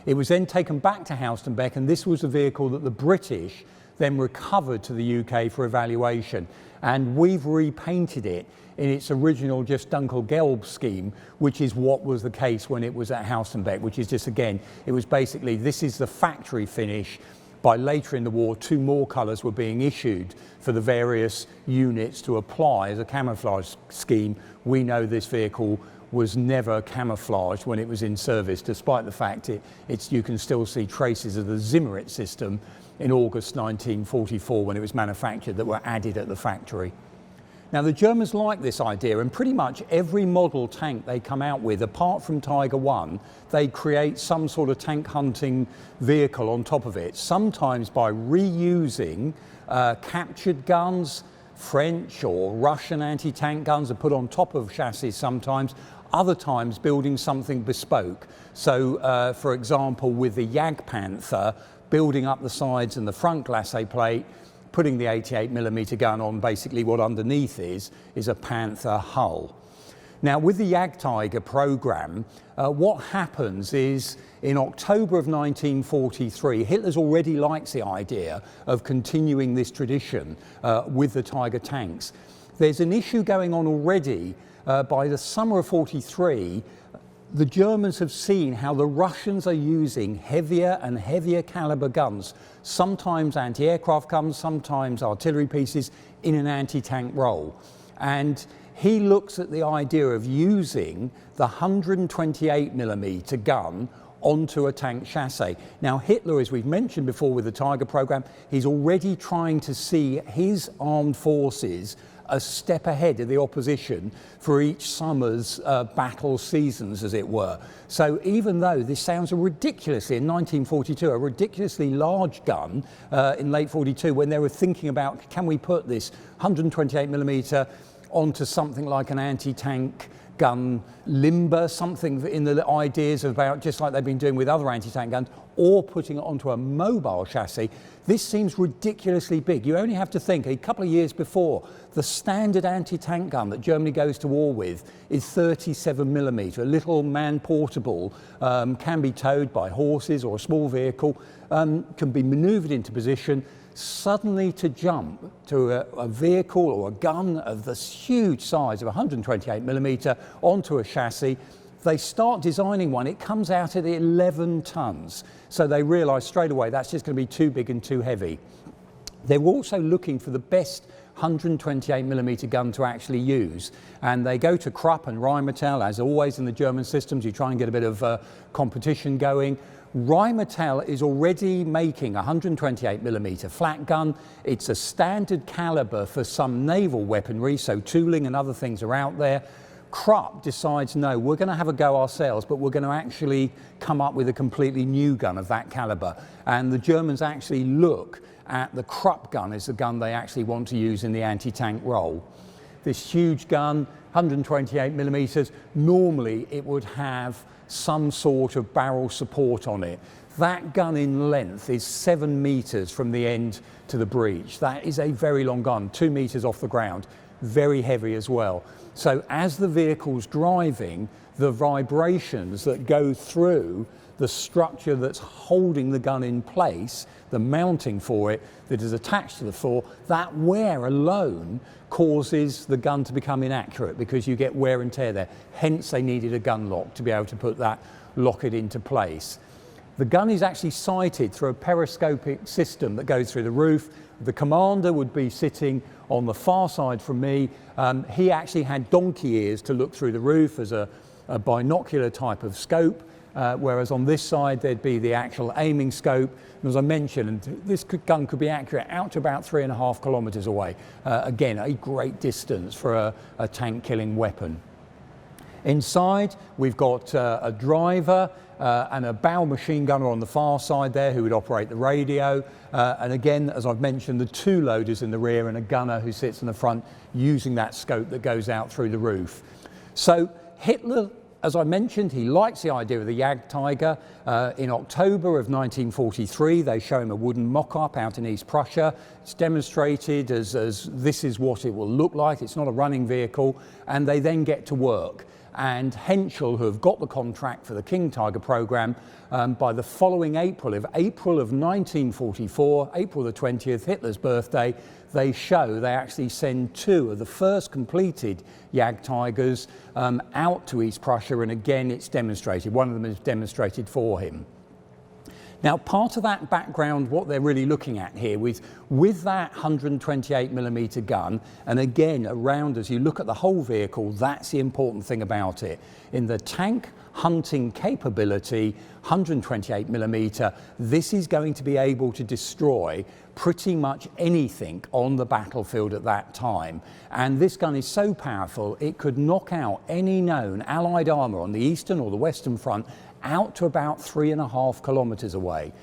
It was then taken back to Haustenbeck, and this was a vehicle that the British then recovered to the UK for evaluation. And we've repainted it in its original just Dunkelgelb scheme, which is what was the case when it was at Haustenbeck, which is just, again, it was basically, this is the factory finish. By later in the war, 2 more colours were being issued for the various units to apply as a camouflage scheme. We know this vehicle was never camouflaged when it was in service, despite the fact you can still see traces of the Zimmerit system in August 1944 when it was manufactured that were added at the factory. Now the Germans like this idea, and pretty much every model tank they come out with, apart from Tiger I, they create some sort of tank hunting vehicle on top of it, sometimes by reusing captured guns. French or Russian anti-tank guns are put on top of chassis sometimes, other times building something bespoke. So for example, with the Jagdpanther, building up the sides and the front glacé plate, putting the 88mm gun on basically what underneath is a Panther hull. Now with the Jagdtiger program, what happens is in October of 1943, Hitler's already likes the idea of continuing this tradition with the Tiger tanks. There's an issue going on already. By the summer of 43, the Germans have seen how the Russians are using heavier and heavier caliber guns, sometimes anti-aircraft guns, sometimes artillery pieces, in an anti-tank role. And he looks at the idea of using the 128mm gun onto a tank chassis. Now Hitler, as we've mentioned before with the Tiger program, he's already trying to see his armed forces a step ahead of the opposition for each summer's battle seasons, as it were. So even though this sounds in 1942, a ridiculously large gun in late 42, when they were thinking about, can we put this 128mm onto something like an anti-tank gun limber, something in the ideas about, just like they've been doing with other anti-tank guns, or putting it onto a mobile chassis, this seems ridiculously big. You only have to think, a couple of years before, the standard anti-tank gun that Germany goes to war with is 37mm, a little man-portable, can be towed by horses or a small vehicle, can be manoeuvred into position. Suddenly to jump to a vehicle or a gun of this huge size of 128mm onto a chassis, they start designing one. It comes out at 11 tons. So they realise straight away that's just going to be too big and too heavy. They were also looking for the best 128mm gun to actually use, and they go to Krupp and Rheinmetall. As always in the German systems, you try and get a bit of competition going. Rheinmetall is already making a 128mm flat gun. It's a standard caliber for some naval weaponry, so tooling and other things are out there. Krupp decides, no, we're going to have a go ourselves, but we're going to actually come up with a completely new gun of that caliber. And the Germans actually look at the Krupp gun as the gun they actually want to use in the anti-tank role. This huge gun, 128mm, normally it would have some sort of barrel support on it. That gun in length is 7 meters from the end to the breech. That is a very long gun, 2 meters off the ground, very heavy as well. So as the vehicle's driving, the vibrations that go through the structure that's holding the gun in place, the mounting for it that is attached to the floor, that wear alone causes the gun to become inaccurate because you get wear and tear there. Hence they needed a gun lock to be able to put that, lock it into place. The gun is actually sighted through a periscopic system that goes through the roof. The commander would be sitting on the far side from me. He actually had donkey ears to look through the roof as a binocular type of scope, whereas on this side there'd be the actual aiming scope. And as I mentioned, this gun could be accurate out to about 3.5 kilometers away. Again, a great distance for a tank killing weapon. Inside, we've got a driver and a bow machine gunner on the far side there who would operate the radio. And again, as I've mentioned, the 2 loaders in the rear and a gunner who sits in the front using that scope that goes out through the roof. So Hitler, as I mentioned, he likes the idea of the Jagdtiger. In October of 1943, they show him a wooden mock-up out in East Prussia. It's demonstrated as this is what it will look like. It's not a running vehicle. And they then get to work. And Henschel, who have got the contract for the King Tiger program, by the following April of 1944, April the 20th, Hitler's birthday, they actually send 2 of the first completed Jagdtigers out to East Prussia, and again it's demonstrated. One of them is demonstrated for him. Now, part of that background, what they're really looking at here with that 128mm gun, and again, around as you look at the whole vehicle, that's the important thing about it. In the tank hunting capability, 128mm, this is going to be able to destroy pretty much anything on the battlefield at that time. And this gun is so powerful, it could knock out any known Allied armour on the Eastern or the Western Front out to about 3.5 kilometers away.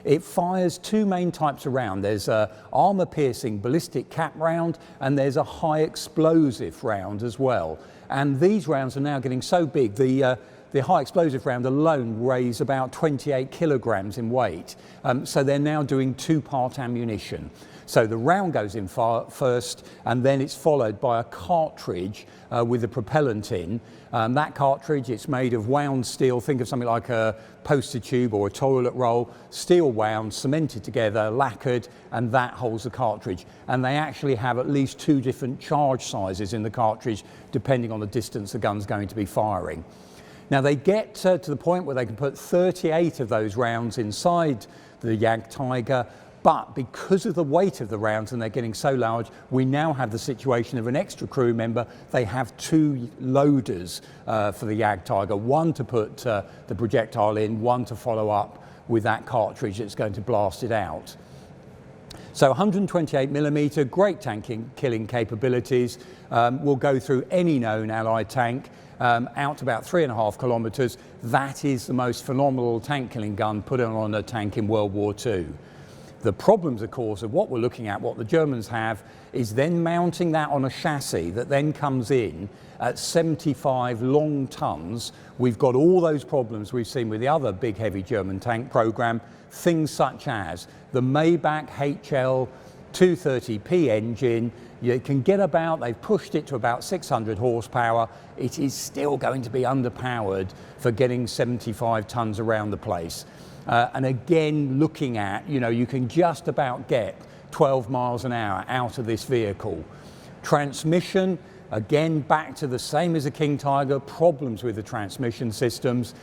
It fires 2 main types of round. There's a armor-piercing ballistic cap round, and there's a high explosive round as well. And these rounds are now getting so big, the high explosive round alone weighs about 28 kilograms in weight. So they're now doing 2-part ammunition. So the round goes in first, and then it's followed by a cartridge with the propellant in. That cartridge, it's made of wound steel. Think of something like a poster tube or a toilet roll, steel wound, cemented together, lacquered, and that holds the cartridge. And they actually have at least 2 different charge sizes in the cartridge, depending on the distance the gun's going to be firing. Now they get to the point where they can put 38 of those rounds inside the Jagdtiger, but because of the weight of the rounds and they're getting so large, we now have the situation of an extra crew member. They have 2 loaders for the Jagdtiger, one to put the projectile in, one to follow up with that cartridge that's going to blast it out. So 128mm, great tank killing capabilities, will go through any known Allied tank, out to about 3.5 kilometers. That is the most phenomenal tank killing gun put on a tank in World War II. The problems, of course, of what we're looking at, what the Germans have, is then mounting that on a chassis that then comes in at 75 long tons. We've got all those problems we've seen with the other big heavy German tank program, things such as the Maybach HL 230p engine. You can get about, they've pushed it to about 600 horsepower. It is still going to be underpowered for getting 75 tons around the place. And again, looking at, you can just about get 12 miles an hour out of this vehicle. Transmission, again, back to the same as the King Tiger, problems with the transmission systems.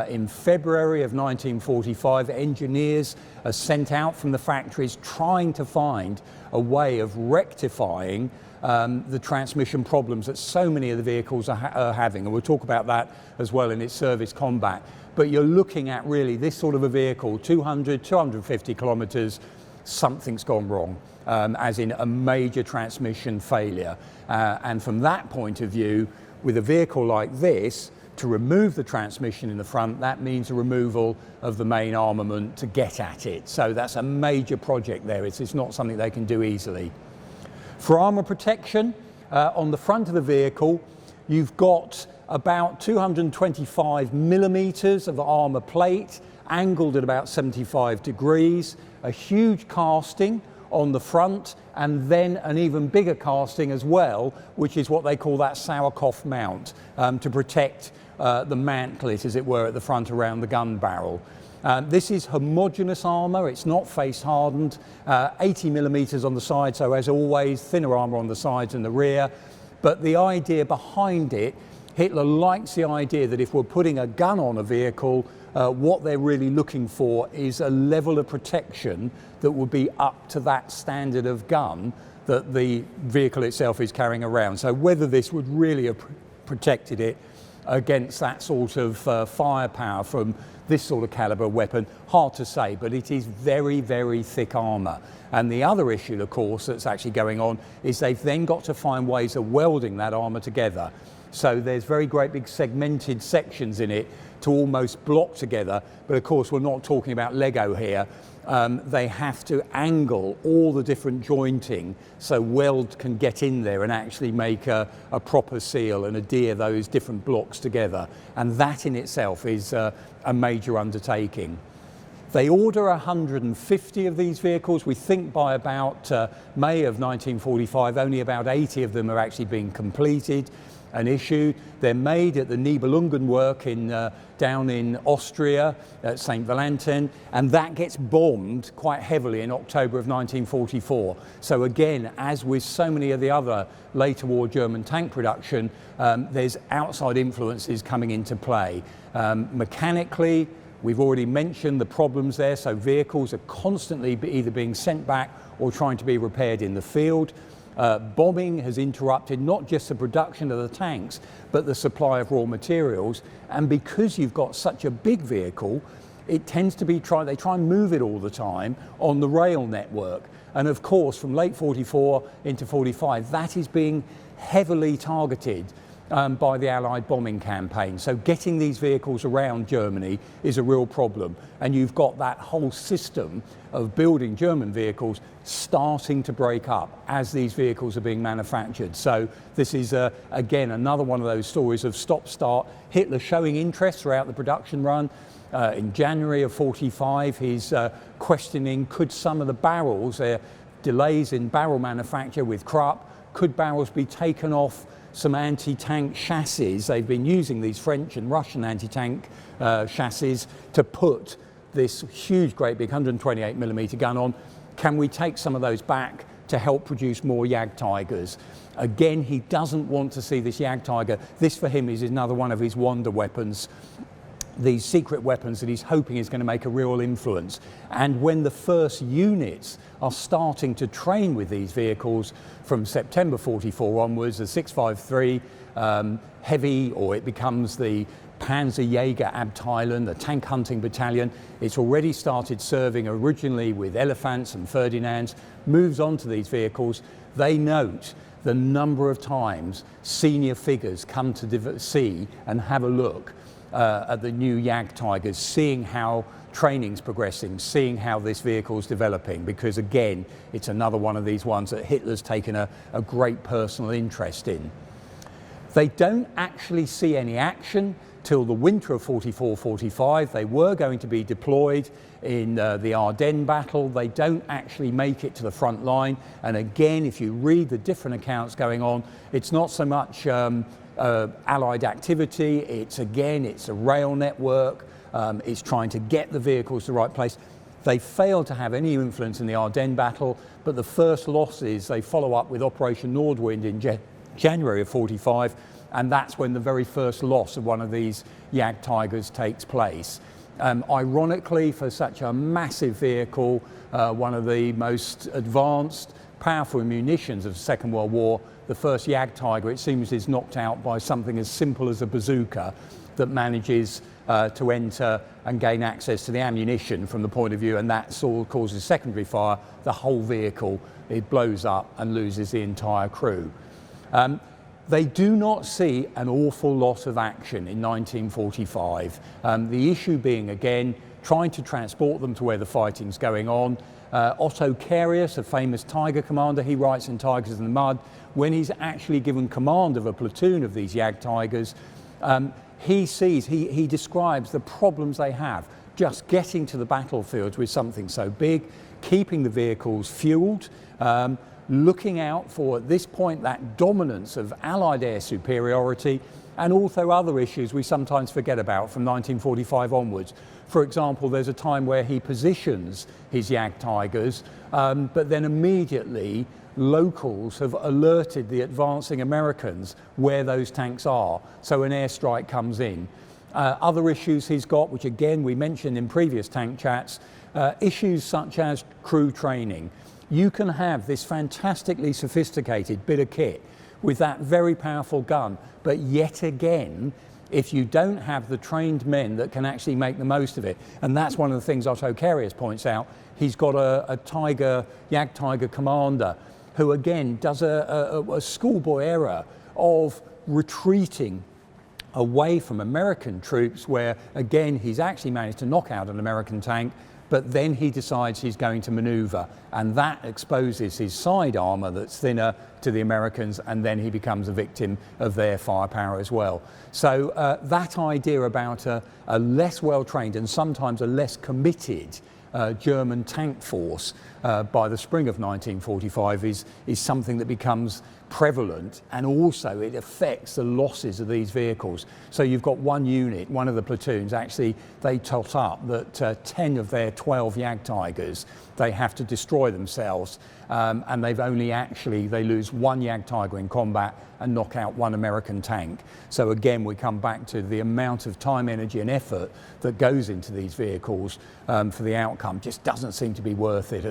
In February of 1945, engineers are sent out from the factories trying to find a way of rectifying the transmission problems that so many of the vehicles are having. And we'll talk about that as well in its service combat. But you're looking at really this sort of a vehicle, 200, 250 kilometers, something's gone wrong, as in a major transmission failure. And from that point of view, with a vehicle like this, to remove the transmission in the front, that means a removal of the main armament to get at it. So that's a major project there. It's not something they can do easily. For armor protection, on the front of the vehicle, you've got about 225 millimeters of armor plate, angled at about 75 degrees, a huge casting on the front, and then an even bigger casting as well, which is what they call that Sauerkopf mount, to protect the mantlet, as it were, at the front around the gun barrel. This is homogeneous armor, it's not face hardened, 80 millimeters on the side, so as always, thinner armor on the sides and the rear. But the idea behind it Hitler likes the idea that if we're putting a gun on a vehicle, what they're really looking for is a level of protection that would be up to that standard of gun that the vehicle itself is carrying around. So whether this would really have protected it against that sort of firepower from this sort of caliber weapon, hard to say, but it is very, very thick armour. And the other issue, of course, that's actually going on is they've then got to find ways of welding that armour together. So there's very great big segmented sections in it to almost block together, but of course we're not talking about Lego here. They have to angle all the different jointing so weld can get in there and actually make a proper seal and adhere those different blocks together. And that in itself is a major undertaking. They order 150 of these vehicles. We think by about May of 1945, only about 80 of them are actually being completed and issued. They're made at the Nibelungen work down in Austria at St. Valentin, and that gets bombed quite heavily in October of 1944. So again, as with so many of the other later war German tank production, there's outside influences coming into play. Mechanically, we've already mentioned the problems there, so vehicles are constantly either being sent back or trying to be repaired in the field. Bombing has interrupted not just the production of the tanks, but the supply of raw materials. And because you've got such a big vehicle, it tends to be they try and move it all the time on the rail network. And of course, from late 44 into 45, that is being heavily targeted by the Allied bombing campaign. So getting these vehicles around Germany is a real problem. And you've got that whole system of building German vehicles starting to break up as these vehicles are being manufactured. So this is, again, another one of those stories of stop-start. Hitler showing interest throughout the production run. In January of 45, he's questioning, could some of the barrels, delays in barrel manufacture with Krupp, could barrels be taken off some anti-tank chassis? They've been using these French and Russian anti-tank chassis to put this huge, great big 128mm gun on. Can we take some of those back to help produce more Jagdtigers? Again, he doesn't want to see this Jagdtiger. This for him is another one of his wonder weapons, these secret weapons that he's hoping is going to make a real influence. And when the first units are starting to train with these vehicles from September 44 onwards, the 653 heavy, or it becomes the Panzerjäger Abteilung, the tank hunting battalion. It's already started serving originally with Elefants and Ferdinands, moves on to these vehicles. They note the number of times senior figures come to see and have a look at the new Jagdtigers, seeing how training's progressing, seeing how this vehicle's developing, because again, it's another one of these ones that Hitler's taken a great personal interest in. They don't actually see any action till the winter of 44-45. They were going to be deployed in the Ardennes battle. They don't actually make it to the front line. And again, if you read the different accounts going on, it's not so much Allied activity, it's a rail network, it's trying to get the vehicles to the right place. They failed to have any influence in the Ardennes battle, but the first losses, they follow up with Operation Nordwind in January of 45, and that's when the very first loss of one of these Jagdtigers takes place. Ironically, for such a massive vehicle, one of the most advanced, powerful munitions of the Second World War, the first Jagdtiger, it seems, is knocked out by something as simple as a bazooka that manages to enter and gain access to the ammunition from the point of view, and that sort of causes secondary fire. The whole vehicle, it blows up and loses the entire crew. They do not see an awful lot of action in 1945. The issue being, again, trying to transport them to where the fighting's going on. Otto Carius, a famous Tiger commander, he writes in Tigers in the Mud, when he's actually given command of a platoon of these Jagdtigers, he describes the problems they have just getting to the battlefields with something so big, keeping the vehicles fueled, looking out for, at this point, that dominance of Allied air superiority, and also other issues we sometimes forget about from 1945 onwards. For example, there's a time where he positions his Jagdtigers, but then immediately locals have alerted the advancing Americans where those tanks are, so an airstrike comes in. Other issues he's got, which again we mentioned in previous tank chats, issues such as crew training. You can have this fantastically sophisticated bit of kit with that very powerful gun, but yet again, if you don't have the trained men that can actually make the most of it, and that's one of the things Otto Carius points out, he's got a Jagdtiger commander who again does a schoolboy error of retreating away from American troops, where again he's actually managed to knock out an American tank, but then he decides he's going to maneuver, and that exposes his side armor that's thinner to the Americans, and then he becomes a victim of their firepower as well. So that idea about a less well-trained and sometimes a less committed German tank force by the spring of 1945 is something that becomes prevalent, and also it affects the losses of these vehicles. So you've got one unit, one of the platoons, actually they tot up that 10 of their 12 Jagdtigers, they have to destroy themselves, and they lose one Jagdtiger in combat and knock out one American tank. So again, we come back to the amount of time, energy and effort that goes into these vehicles for the outcome just doesn't seem to be worth it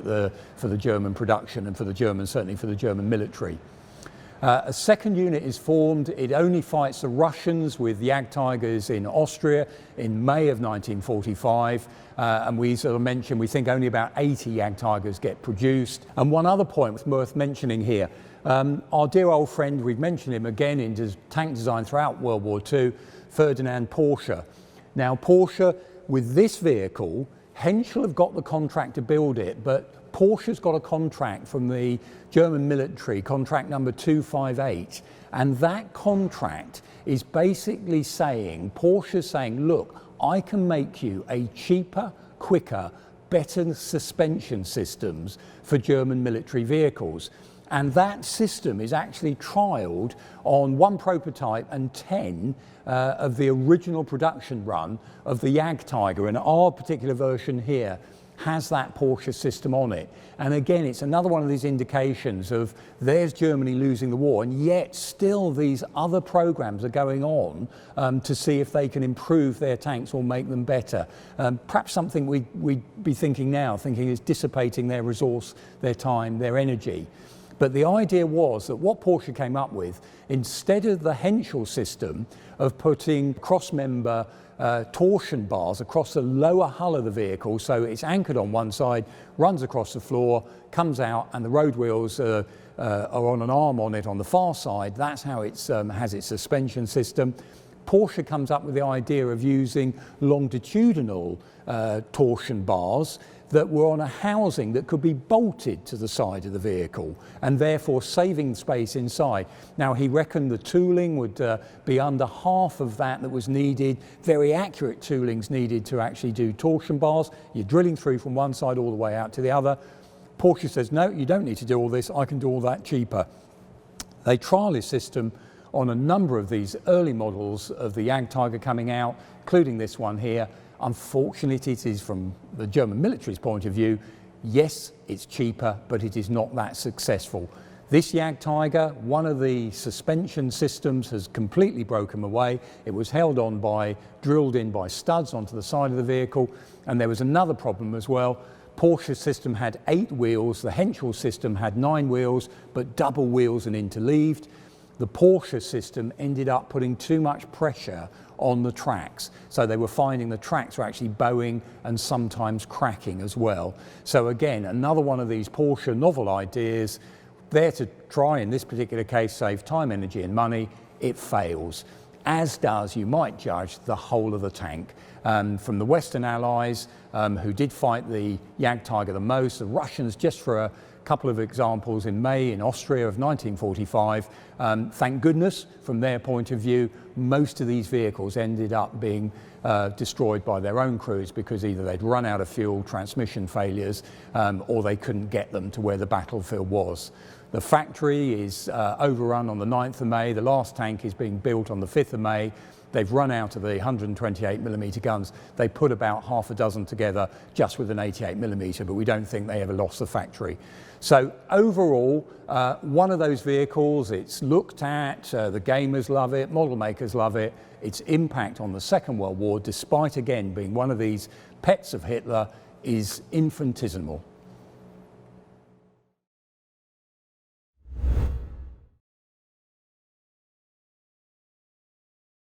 for the German production and for the German, certainly for the German military. A second unit is formed. It only fights the Russians with Jagdtigers in Austria in May of 1945. And we sort of mentioned, we think only about 80 Jagdtigers get produced. And one other point worth mentioning here, our dear old friend, we've mentioned him again in tank design throughout World War II, Ferdinand Porsche. Now Porsche, with this vehicle, Henschel have got the contract to build it, but Porsche's got a contract from the German military, contract number 258, and that contract is basically saying, Porsche's saying, look, I can make you a cheaper, quicker, better suspension systems for German military vehicles. And that system is actually trialled on one prototype and 10 of the original production run of the Jagdtiger, and our particular version here has that Porsche system on it. And again, it's another one of these indications of there's Germany losing the war, and yet still these other programs are going on to see if they can improve their tanks or make them better. Perhaps something we'd be thinking is dissipating their resource, their time, their energy. But the idea was that what Porsche came up with, instead of the Henschel system of putting cross-member torsion bars across the lower hull of the vehicle, so it's anchored on one side, runs across the floor, comes out, and the road wheels are on an arm on it on the far side. That's how it has its suspension system. Porsche comes up with the idea of using longitudinal torsion bars that were on a housing that could be bolted to the side of the vehicle, and therefore saving space inside. Now, he reckoned the tooling would be under half of that was needed. Very accurate tooling's needed to actually do torsion bars. You're drilling through from one side all the way out to the other. Porsche says, no, you don't need to do all this. I can do all that cheaper. They trial his system on a number of these early models of the Jagdtiger coming out, including this one here. Unfortunately, it is from the German military's point of view, yes, it's cheaper, but it is not that successful. This Jagdtiger, one of the suspension systems has completely broken away. It was held on drilled in by studs onto the side of the vehicle, and there was another problem as well. Porsche's system had 8 wheels, the Henschel system had 9 wheels, but double wheels and interleaved. The Porsche system ended up putting too much pressure on the tracks. So they were finding the tracks were actually bowing and sometimes cracking as well. So again, another one of these Porsche novel ideas, there to try, in this particular case, save time, energy and money. It fails, as does, you might judge, the whole of the tank. From the Western Allies, who did fight the Jagdtiger the most, the Russians, just for a couple of examples, in May in Austria of 1945. Thank goodness, from their point of view, most of these vehicles ended up being destroyed by their own crews because either they'd run out of fuel, transmission failures, or they couldn't get them to where the battlefield was. The factory is overrun on the 9th of May. The last tank is being built on the 5th of May. They've run out of the 128mm guns. They put about half a dozen together just with an 88mm, but we don't think they ever lost the factory. So overall, one of those vehicles, it's looked at, the gamers love it, model makers love it. Its impact on the Second World War, despite again being one of these pets of Hitler, is infinitesimal.